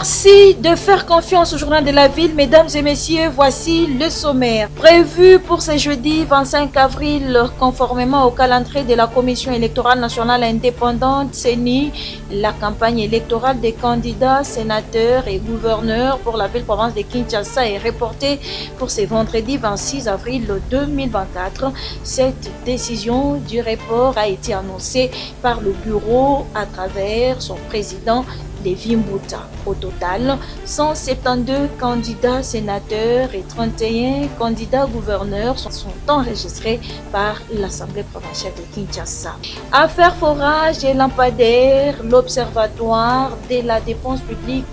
Merci de faire confiance au journal de la ville. Mesdames et messieurs, voici le sommaire. Prévu pour ce jeudi 25 avril, conformément au calendrier de la Commission électorale nationale indépendante, CENI, la campagne électorale des candidats, sénateurs et gouverneurs pour la ville-province de Kinshasa est reportée pour ce vendredi 26 avril 2024. Cette décision du report a été annoncée par le bureau à travers son président Lévi Mbouta. Au total, 172 candidats sénateurs et 31 candidats gouverneurs sont enregistrés par l'Assemblée provinciale de Kinshasa. Affaire forage et lampadaire, l'Observatoire de la dépense publique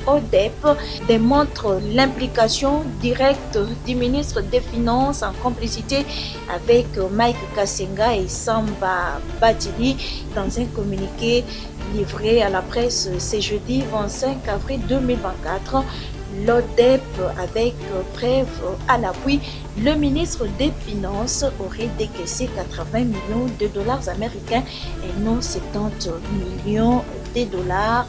ODEP démontre l'implication directe du ministre des Finances en complicité avec Mike Kassenga et Samba Batili dans un communiqué livré à la presse ce jeudi 25 avril 2024. L'ODEP, avec preuve à l'appui, le ministre des Finances aurait décaissé 80 millions de dollars américains et non 70 millions de dollars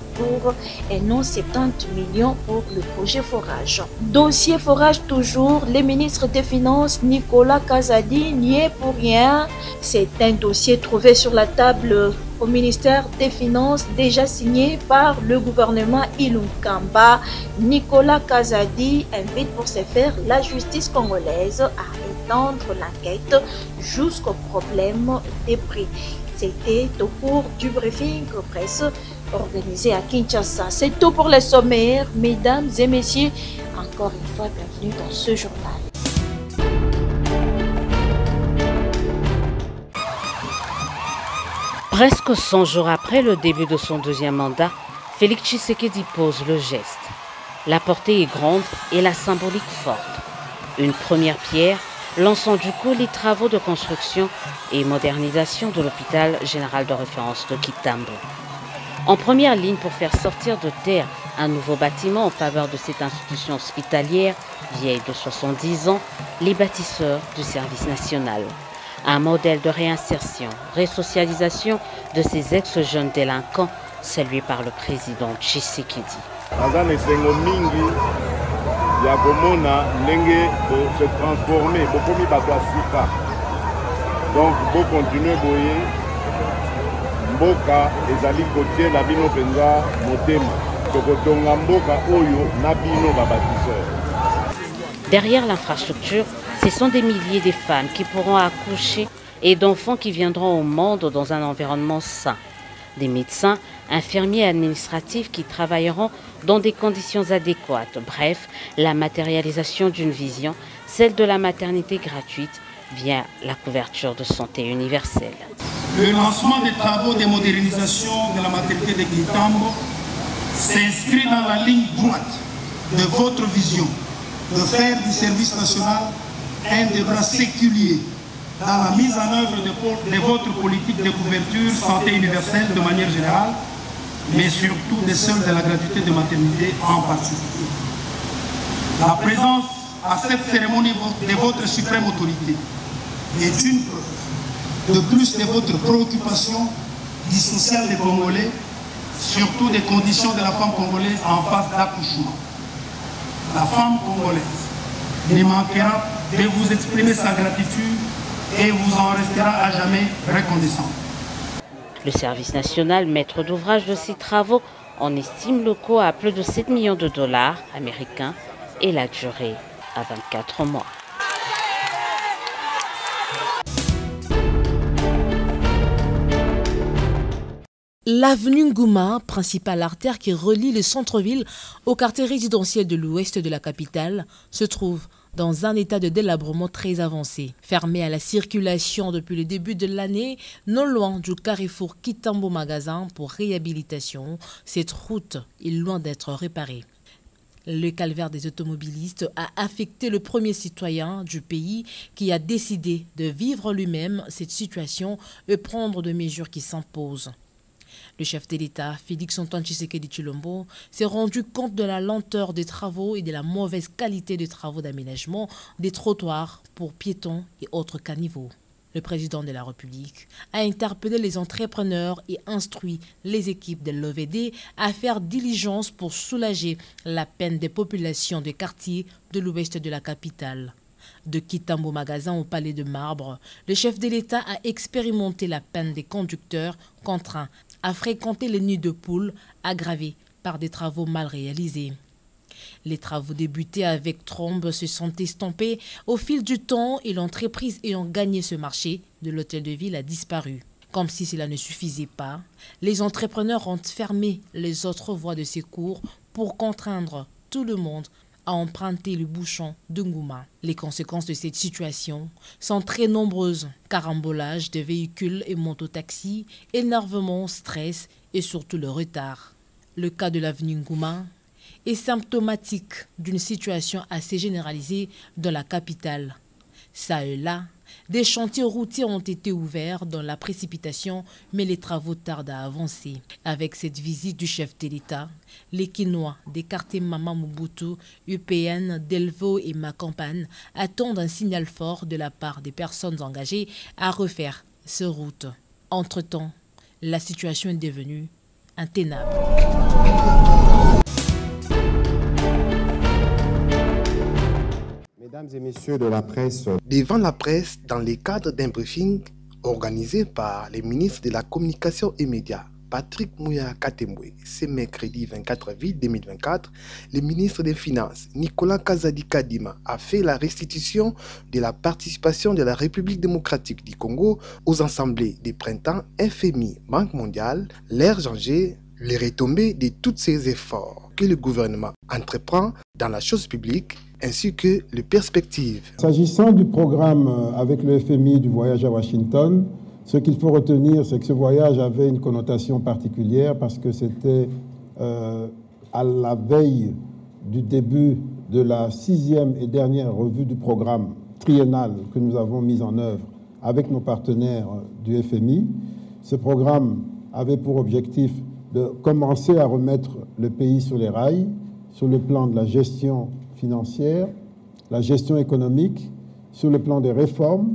et non 70 millions pour le projet forage. Dossier forage toujours, le ministre des Finances Nicolas Kazadi n'y est pour rien. C'est un dossier trouvé sur la table au ministère des Finances déjà signé par le gouvernement Ilunkamba. Nicolas Kazadi invite pour ce faire la justice congolaise à étendre l'enquête jusqu'au problème des prix. C'était au cours du briefing presse organisé à Kinshasa. C'est tout pour les sommaires. Mesdames et messieurs, encore une fois, bienvenue dans ce journal. Presque 100 jours après le début de son deuxième mandat, Félix Tshisekedi pose le geste. La portée est grande et la symbolique forte. Une première pierre, lançant du coup les travaux de construction et modernisation de l'hôpital général de référence de Kitambo. En première ligne pour faire sortir de terre un nouveau bâtiment en faveur de cette institution hospitalière, vieille de 70 ans, les bâtisseurs du service national. Un modèle de réinsertion, resocialisation de ces ex-jeunes délinquants, salué par le président Tshisekedi. Se transformer, donc pour continuer mboka ezali côté la bino penza motema tokotonga mboka oyo na bino babakiseur. Derrière l'infrastructure, ce sont des milliers de femmes qui pourront accoucher et d'enfants qui viendront au monde dans un environnement sain. Des médecins, infirmiers et administratifs qui travailleront dans des conditions adéquates. Bref, la matérialisation d'une vision, celle de la maternité gratuite via la couverture de santé universelle. Le lancement des travaux de modernisation de la maternité de Kitambo s'inscrit dans la ligne droite de votre vision de faire du service national un des bras séculiers dans la mise en œuvre de votre politique de couverture santé universelle de manière générale, mais surtout de celle de la gratuité de maternité en particulier. La présence à cette cérémonie de votre suprême autorité est une preuve de plus de votre préoccupation du social des Congolais, surtout des conditions de la femme congolaise en phase d'accouchement. La femme congolaise ne manquera de vous exprimer sa gratitude et vous en restera à jamais reconnaissant. Le service national, maître d'ouvrage de ces travaux, en estime le coût à plus de 7 millions de dollars américains et la durée à 24 mois. L'avenue Ngouma, principale artère qui relie le centre-ville au quartier résidentiel de l'ouest de la capitale, se trouve dans un état de délabrement très avancé. Fermée à la circulation depuis le début de l'année, non loin du carrefour Kitambo Magasin pour réhabilitation, cette route est loin d'être réparée. Le calvaire des automobilistes a affecté le premier citoyen du pays qui a décidé de vivre lui-même cette situation et prendre des mesures qui s'imposent. Le chef de l'État, Félix-Antoine Tshisekedi Tshilombo, s'est rendu compte de la lenteur des travaux et de la mauvaise qualité des travaux d'aménagement des trottoirs pour piétons et autres caniveaux. Le président de la République a interpellé les entrepreneurs et instruit les équipes de l'OVD à faire diligence pour soulager la peine des populations des quartiers de l'ouest de la capitale. De Kitambo Magasin au Palais de Marbre, le chef de l'État a expérimenté la peine des conducteurs contraints à fréquenter les nids de poules aggravés par des travaux mal réalisés. Les travaux débutés avec trombe se sont estompés au fil du temps et l'entreprise ayant gagné ce marché de l'hôtel de ville a disparu. Comme si cela ne suffisait pas, les entrepreneurs ont fermé les autres voies de secours pour contraindre tout le monde à emprunter le bouchon de Ngouma. Les conséquences de cette situation sont très nombreuses. Carambolage de véhicules et mototaxis, énervement, stress et surtout le retard. Le cas de l'avenue Ngouma est symptomatique d'une situation assez généralisée dans la capitale. Ça et là, des chantiers routiers ont été ouverts dans la précipitation, mais les travaux tardent à avancer. Avec cette visite du chef de l'État, les Quinois des quartiers Mama Mobutu, UPN, Delvaux et Macampagne attendent un signal fort de la part des personnes engagées à refaire ces routes. Entre-temps, la situation est devenue intenable. Mesdames et messieurs de la presse, devant la presse, dans le cadre d'un briefing organisé par les ministres de la Communication et Médias, Patrick Mouya Katembwe, ce mercredi 24 avril 2024, le ministre des Finances, Nicolas Kazadi Kadima, a fait la restitution de la participation de la République démocratique du Congo aux assemblées des printemps FMI, Banque mondiale, l'RGG, les retombées de tous ces efforts que le gouvernement entreprend dans la chose publique ainsi que les perspectives. S'agissant du programme avec le FMI du voyage à Washington, ce qu'il faut retenir, c'est que ce voyage avait une connotation particulière parce que c'était à la veille du début de la 6e et dernière revue du programme triennal que nous avons mis en œuvre avec nos partenaires du FMI. Ce programme avait pour objectif de commencer à remettre le pays sur les rails, sur le plan de la gestion financière, la gestion économique, sur le plan des réformes,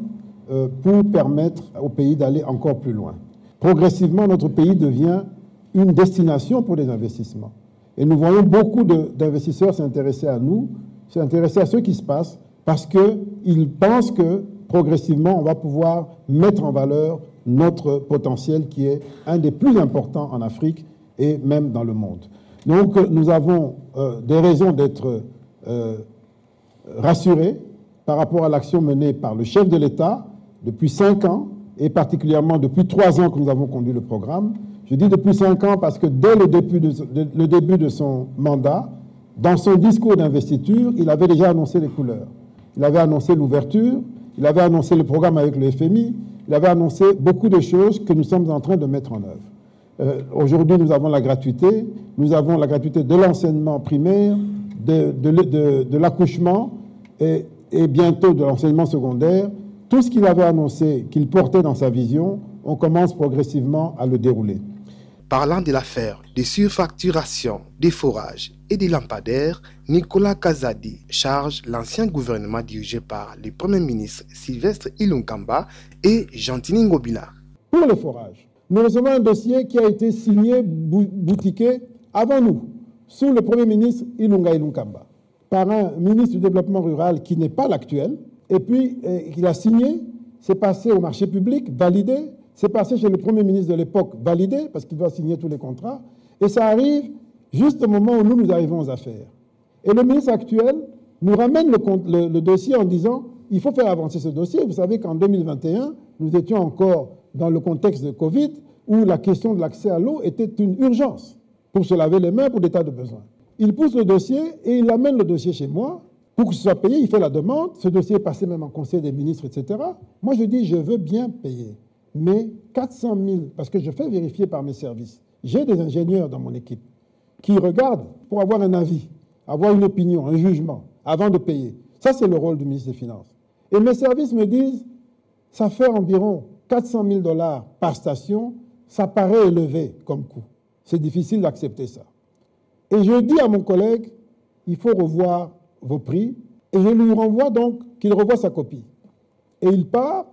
pour permettre au pays d'aller encore plus loin. Progressivement, notre pays devient une destination pour les investissements. Et nous voyons beaucoup d'investisseurs s'intéresser à nous, s'intéresser à ce qui se passe, parce qu'ils pensent que progressivement, on va pouvoir mettre en valeur notre potentiel qui est un des plus importants en Afrique et même dans le monde. Donc, nous avons des raisons d'être rassurés par rapport à l'action menée par le chef de l'État depuis 5 ans, et particulièrement depuis 3 ans que nous avons conduit le programme. Je dis depuis 5 ans parce que dès le début de son mandat, dans son discours d'investiture, il avait déjà annoncé les couleurs. Il avait annoncé l'ouverture, il avait annoncé le programme avec le FMI, il avait annoncé beaucoup de choses que nous sommes en train de mettre en œuvre. Aujourd'hui, nous avons la gratuité de l'enseignement primaire, de l'accouchement et bientôt de l'enseignement secondaire. Tout ce qu'il avait annoncé, qu'il portait dans sa vision, on commence progressivement à le dérouler. Parlant de l'affaire de surfacturation, des forages et des lampadaires, Nicolas Kazadi charge l'ancien gouvernement dirigé par le Premier ministre Sylvestre Ilunkamba et Gentini Ngobila. Pour les forages, nous recevons un dossier qui a été signé, boutiqué avant nous, sous le Premier ministre Ilunga Ilunkamba, par un ministre du Développement rural qui n'est pas l'actuel, et puis il a signé, c'est passé au marché public, validé, c'est passé chez le Premier ministre de l'époque, validé, parce qu'il doit signer tous les contrats, et ça arrive juste au moment où nous arrivons aux affaires. Et le ministre actuel nous ramène le dossier en disant il faut faire avancer ce dossier. Vous savez qu'en 2021, nous étions encore dans le contexte de Covid, où la question de l'accès à l'eau était une urgence pour se laver les mains pour des tas de besoins. Il pousse le dossier et il amène le dossier chez moi pour que ce soit payé. Il fait la demande. Ce dossier est passé même en conseil des ministres, etc. Moi, je dis, je veux bien payer. Mais 400 000, parce que je fais vérifier par mes services. J'ai des ingénieurs dans mon équipe qui regardent pour avoir un avis, avoir une opinion, un jugement, avant de payer. Ça, c'est le rôle du ministre des Finances. Et mes services me disent, ça fait environ 400 000 $ par station. Ça paraît élevé comme coût. C'est difficile d'accepter ça. Et je dis à mon collègue, il faut revoir vos prix, et je lui renvoie donc qu'il revoie sa copie. Et il part,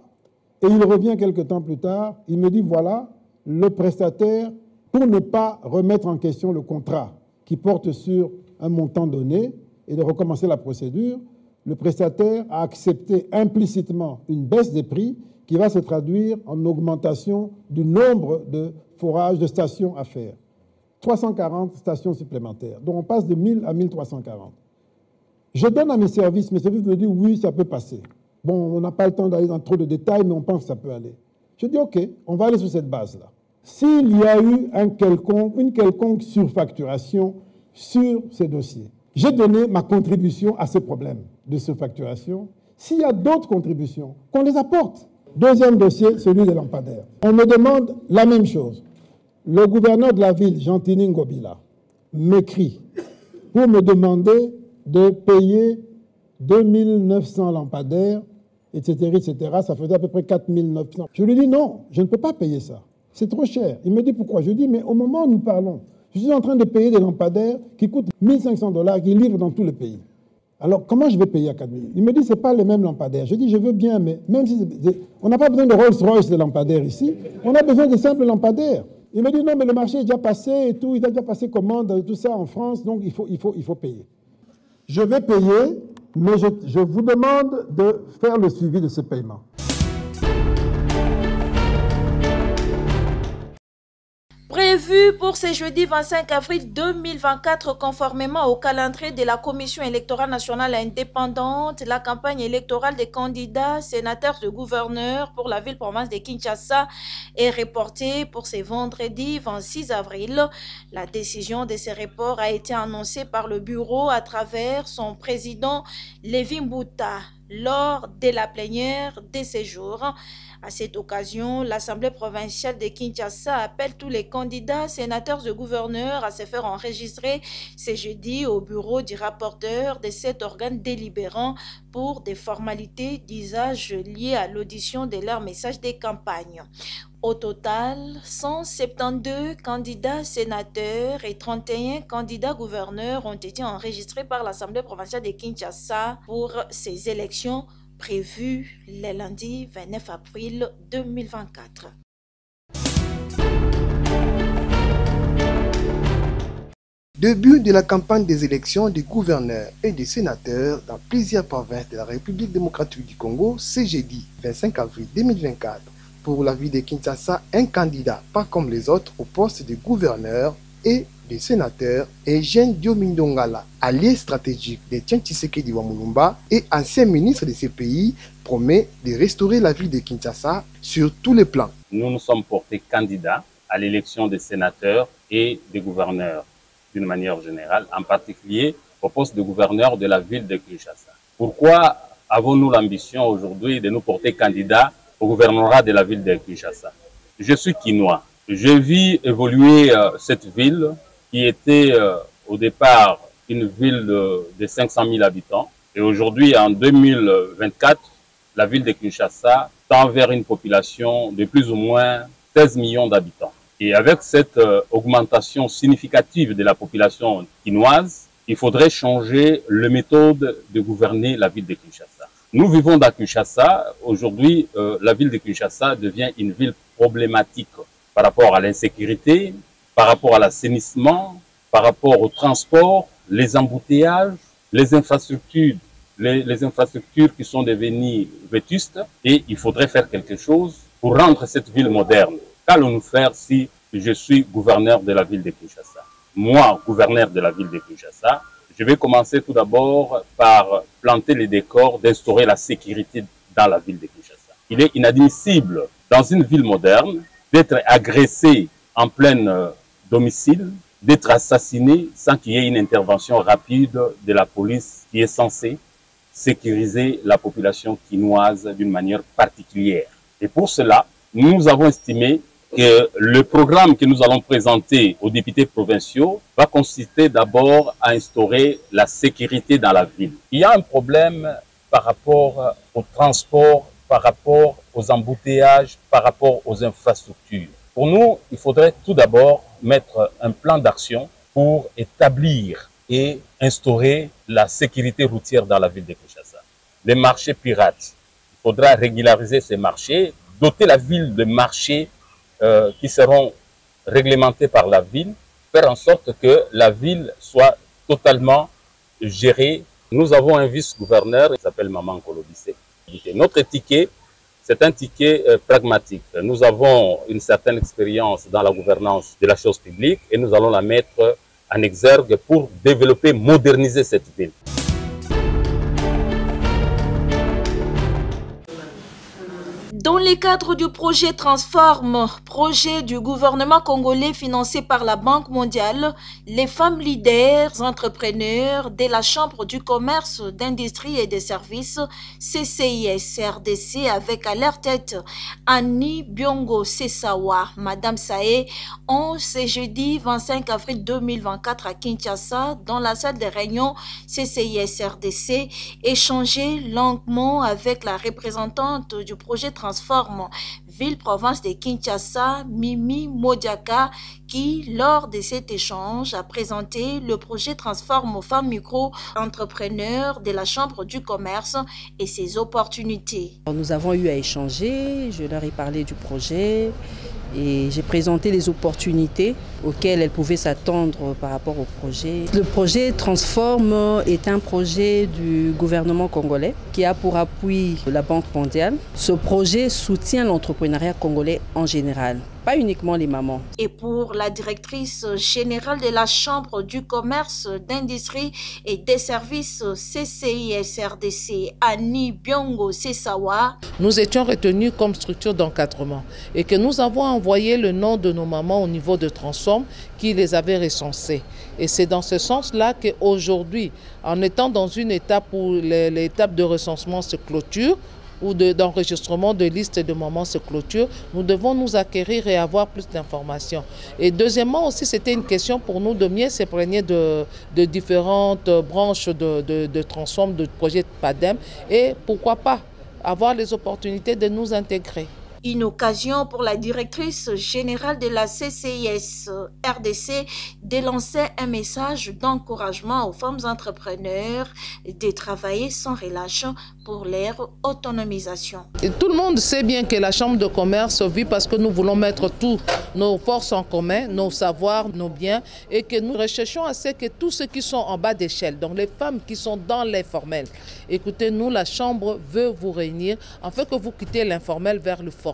Et il revient quelques temps plus tard, il me dit, voilà, le prestataire, pour ne pas remettre en question le contrat qui porte sur un montant donné et de recommencer la procédure, le prestataire a accepté implicitement une baisse des prix qui va se traduire en augmentation du nombre de forages, de stations à faire. 340 stations supplémentaires. Donc on passe de 1000 à 1340. Je donne à mes services me disent oui, ça peut passer. Bon, on n'a pas le temps d'aller dans trop de détails, mais on pense que ça peut aller. Je dis ok, on va aller sur cette base-là. S'il y a eu une quelconque surfacturation sur ces dossiers, j'ai donné ma contribution à ce problème de surfacturation. S'il y a d'autres contributions, qu'on les apporte. Deuxième dossier, celui des lampadaires. On me demande la même chose. Le gouverneur de la ville, Jean-Tini Ngobila, m'écrit pour me demander de payer 2900 lampadaires, etc., etc. Ça faisait à peu près 4900. Je lui dis non, je ne peux pas payer ça. C'est trop cher. Il me dit pourquoi? Je lui dis mais au moment où nous parlons, je suis en train de payer des lampadaires qui coûtent 1500 $, qui livrent dans tout le pays. Alors, comment je vais payer à 4 000? Il me dit, ce n'est pas les mêmes lampadaires. Je dis, je veux bien, mais même si... On n'a pas besoin de Rolls-Royce de lampadaires ici. On a besoin de simples lampadaires. Il me dit, non, mais le marché est déjà passé et tout. Il a déjà passé commande, tout ça en France, donc il faut payer. Je vais payer, mais je vous demande de faire le suivi de ce paiement. Prévu pour ce jeudi 25 avril 2024, conformément au calendrier de la Commission électorale nationale indépendante, la campagne électorale des candidats, sénateurs et gouverneurs pour la ville-province de Kinshasa est reportée pour ce vendredi 26 avril. La décision de ce report a été annoncée par le bureau à travers son président Lévi Mbouta lors de la plénière de ce jour. À cette occasion, l'Assemblée provinciale de Kinshasa appelle tous les candidats, sénateurs et gouverneurs à se faire enregistrer ce jeudi au bureau du rapporteur de cet organe délibérant pour des formalités d'usage liées à l'audition de leurs messages de campagne. Au total, 172 candidats sénateurs et 31 candidats gouverneurs ont été enregistrés par l'Assemblée provinciale de Kinshasa pour ces élections prévues le lundi 29 avril 2024. Début de la campagne des élections des gouverneurs et des sénateurs dans plusieurs provinces de la République démocratique du Congo, ce jeudi 25 avril 2024. Pour la ville de Kinshasa, un candidat, pas comme les autres, au poste de gouverneur et de sénateur, Eugène Diomindongala, allié stratégique de Etienne Tshisekedi Wamulumba et ancien ministre de ce pays, promet de restaurer la ville de Kinshasa sur tous les plans. Nous nous sommes portés candidats à l'élection des sénateurs et des gouverneurs d'une manière générale, en particulier au poste de gouverneur de la ville de Kinshasa. Pourquoi avons-nous l'ambition aujourd'hui de nous porter candidats au gouvernorat de la ville de Kinshasa? Je suis Kinois. Je vis évoluer cette ville qui était au départ une ville de 500 000 habitants. Et aujourd'hui, en 2024, la ville de Kinshasa tend vers une population de plus ou moins 16 millions d'habitants. Et avec cette augmentation significative de la population kinoise, il faudrait changer la méthode de gouverner la ville de Kinshasa. Nous vivons dans Kinshasa. Aujourd'hui, la ville de Kinshasa devient une ville problématique par rapport à l'insécurité, par rapport à l'assainissement, par rapport au transport, les embouteillages, les infrastructures qui sont devenues vétustes. Et il faudrait faire quelque chose pour rendre cette ville moderne. Qu'allons-nous faire si je suis gouverneur de la ville de Kinshasa? Moi, gouverneur de la ville de Kinshasa, je vais commencer tout d'abord par planter les décors d'instaurer la sécurité dans la ville de Kinshasa. Il est inadmissible dans une ville moderne d'être agressé en plein domicile, d'être assassiné sans qu'il y ait une intervention rapide de la police qui est censée sécuriser la population kinoise d'une manière particulière. Et pour cela, nous avons estimé que le programme que nous allons présenter aux députés provinciaux va consister d'abord à instaurer la sécurité dans la ville. Il y a un problème par rapport au transport, par rapport aux embouteillages, par rapport aux infrastructures. Pour nous, il faudrait tout d'abord mettre un plan d'action pour établir et instaurer la sécurité routière dans la ville de Kinshasa. Les marchés pirates, il faudra régulariser ces marchés doter la ville de marchés qui seront réglementés par la ville, faire en sorte que la ville soit totalement gérée. Nous avons un vice-gouverneur qui s'appelle Maman Kolobissé. Notre ticket, c'est un ticket pragmatique. Nous avons une certaine expérience dans la gouvernance de la chose publique et nous allons la mettre en exergue pour développer, moderniser cette ville. Dans le cadre du projet Transforme, projet du gouvernement congolais financé par la Banque mondiale, les femmes leaders, entrepreneurs de la Chambre du commerce, d'industrie et des services, CCIS-RDC, avec à leur tête Annie Biongo Sesawa, Madame Saé, ont ce jeudi 25 avril 2024 à Kinshasa, dans la salle de réunion CCIS-RDC, échangé longuement avec la représentante du projet Transforme, ville-province de Kinshasa, Mimi Modiaka, qui, lors de cet échange, a présenté le projet Transforme aux femmes micro-entrepreneurs de la Chambre du commerce et ses opportunités. Nous avons eu à échanger, je leur ai parlé du projet et j'ai présenté les opportunités auxquelles elles pouvaient s'attendre par rapport au projet. Le projet Transforme est un projet du gouvernement congolais qui a pour appui la Banque mondiale. Ce projet soutient l'entrepreneuriat congolais en général, pas uniquement les mamans. Et pour la directrice générale de la Chambre du commerce, d'industrie et des services CCIS-RDC, Annie Biongo Sesawa, nous étions retenus comme structure d'encadrement et que nous avons envoyé le nom de nos mamans au niveau de Transforme qui les avait recensées. Et c'est dans ce sens-là qu'aujourd'hui, en étant dans une étape où l'étape de recensement se clôture, ou d'enregistrement de listes de mamans se clôture, nous devons nous acquérir et avoir plus d'informations. Et deuxièmement aussi, c'était une question pour nous de mieux s'imprégner de différentes branches de Transforme, de projet PADEM, et pourquoi pas avoir les opportunités de nous intégrer. Une occasion pour la directrice générale de la CCIS-RDC de lancer un message d'encouragement aux femmes entrepreneurs de travailler sans relâche pour leur autonomisation. Et tout le monde sait bien que la Chambre de commerce vit parce que nous voulons mettre toutes nos forces en commun, nos savoirs, nos biens, et que nous recherchons à ce que tous ceux qui sont en bas d'échelle, donc les femmes qui sont dans l'informel, écoutez, nous, la Chambre veut vous réunir afin que vous quittiez l'informel vers le formel.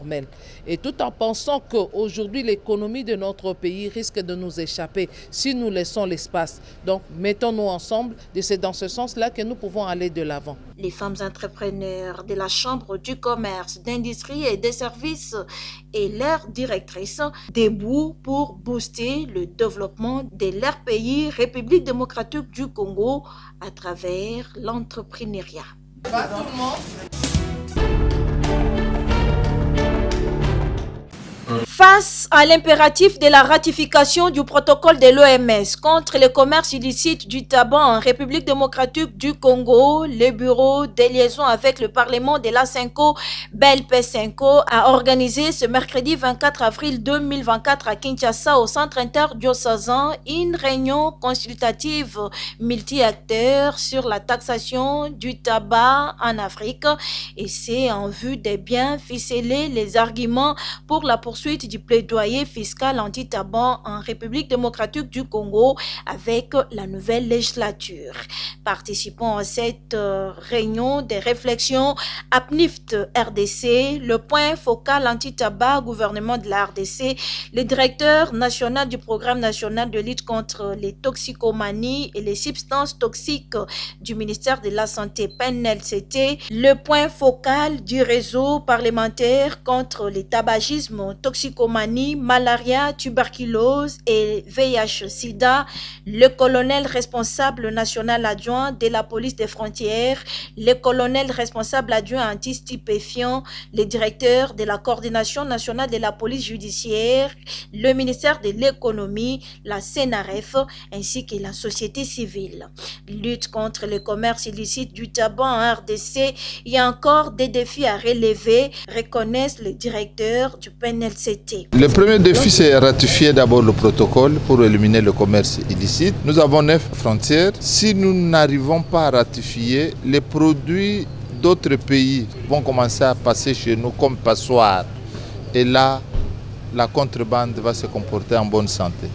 Et tout en pensant qu'aujourd'hui, l'économie de notre pays risque de nous échapper si nous laissons l'espace. Donc, mettons-nous ensemble et c'est dans ce sens-là que nous pouvons aller de l'avant. Les femmes entrepreneurs de la Chambre du commerce, d'industrie et des services et leurs directrices debout pour booster le développement de leur pays, République démocratique du Congo, à travers l'entrepreneuriat. Va tout le monde. Face à l'impératif de la ratification du protocole de l'OMS contre le commerce illicite du tabac en République démocratique du Congo, le bureau de liaison avec le Parlement de la CENCO, BELP-CENCO, a organisé ce mercredi 24 avril 2024 à Kinshasa, au centre interdiocésain, une réunion consultative multi-acteurs sur la taxation du tabac en Afrique, et c'est en vue de bien ficeler les arguments pour la poursuite du plaidoyer fiscal anti-tabac en République démocratique du Congo avec la nouvelle législature. Participant à cette réunion de réflexion, APNIFT RDC, le point focal anti-tabac, gouvernement de la RDC, le directeur national du programme national de lutte contre les toxicomanies et les substances toxiques du ministère de la Santé, PNLCT, le point focal du réseau parlementaire contre les tabagismes, toxicomanie, malaria, tuberculose et VIH-Sida, le colonel responsable national adjoint de la police des frontières, le colonel responsable adjoint anti-stupéfiants, le directeur de la coordination nationale de la police judiciaire, le ministère de l'économie, la CNRF ainsi que la société civile. Lutte contre le commerce illicite du tabac en RDC, il y a encore des défis à relever, reconnaissent le directeur du PNLCT. Le premier défi, c'est ratifier d'abord le protocole pour éliminer le commerce illicite. Nous avons 9 frontières. Si nous n'arrivons pas à ratifier, les produits d'autres pays vont commencer à passer chez nous comme passoires. et là, la contrebande va se comporter en bonne santé.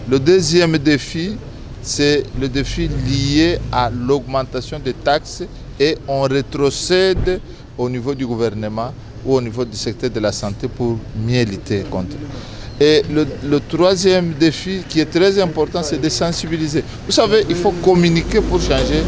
Le deuxième défi, c'est le défi lié à l'augmentation des taxes et on rétrocède au niveau du gouvernement ou au niveau du secteur de la santé pour mieux lutter contre. Et le troisième défi qui est très important, c'est de sensibiliser. Vous savez, il faut communiquer pour changer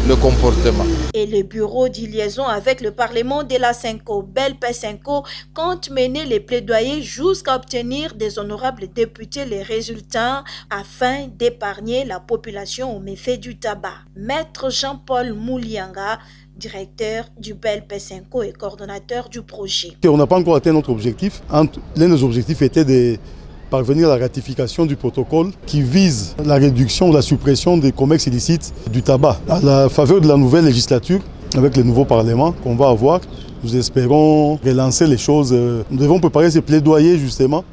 le comportement. Et le bureau de liaison avec le Parlement de la Cinco, Belpe Cinco, compte mener les plaidoyers jusqu'à obtenir des honorables députés les résultats afin d'épargner la population au méfait du tabac. Maître Jean-Paul Moulianga, directeur du Belpe Cinco et coordonnateur du projet. On n'a pas encore atteint notre objectif. L'un des objectifs était de parvenir à la ratification du protocole qui vise la réduction ou la suppression des commerces illicites du tabac. À la faveur de la nouvelle législature, avec le nouveau Parlement qu'on va avoir, nous espérons relancer les choses. Nous devons préparer ces plaidoyers justement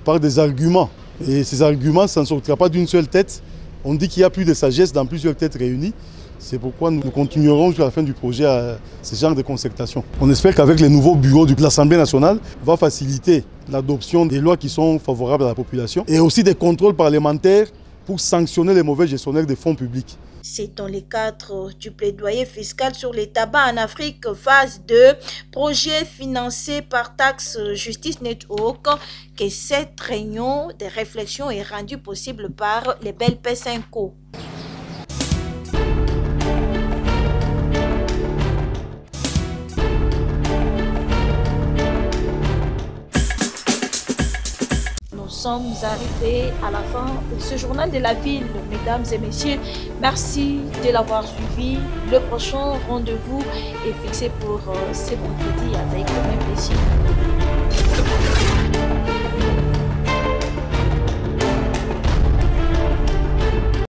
par des arguments. Et ces arguments, ça ne sortira pas d'une seule tête. On dit qu'il y a plus de sagesse dans plusieurs têtes réunies. C'est pourquoi nous continuerons jusqu'à la fin du projet à ce genre de concertation. On espère qu'avec les nouveaux bureaux de l'Assemblée nationale, on va faciliter l'adoption des lois qui sont favorables à la population et aussi des contrôles parlementaires pour sanctionner les mauvais gestionnaires des fonds publics. C'est dans le cadre du plaidoyer fiscal sur les tabacs en Afrique, phase 2, projet financé par Tax Justice Network, que cette réunion de réflexion est rendue possible par les Belpe Cinco. Nous sommes arrivés à la fin de ce journal de la ville, mesdames et messieurs. Merci de l'avoir suivi. Le prochain rendez-vous est fixé pour ce vendredi avec le même plaisir.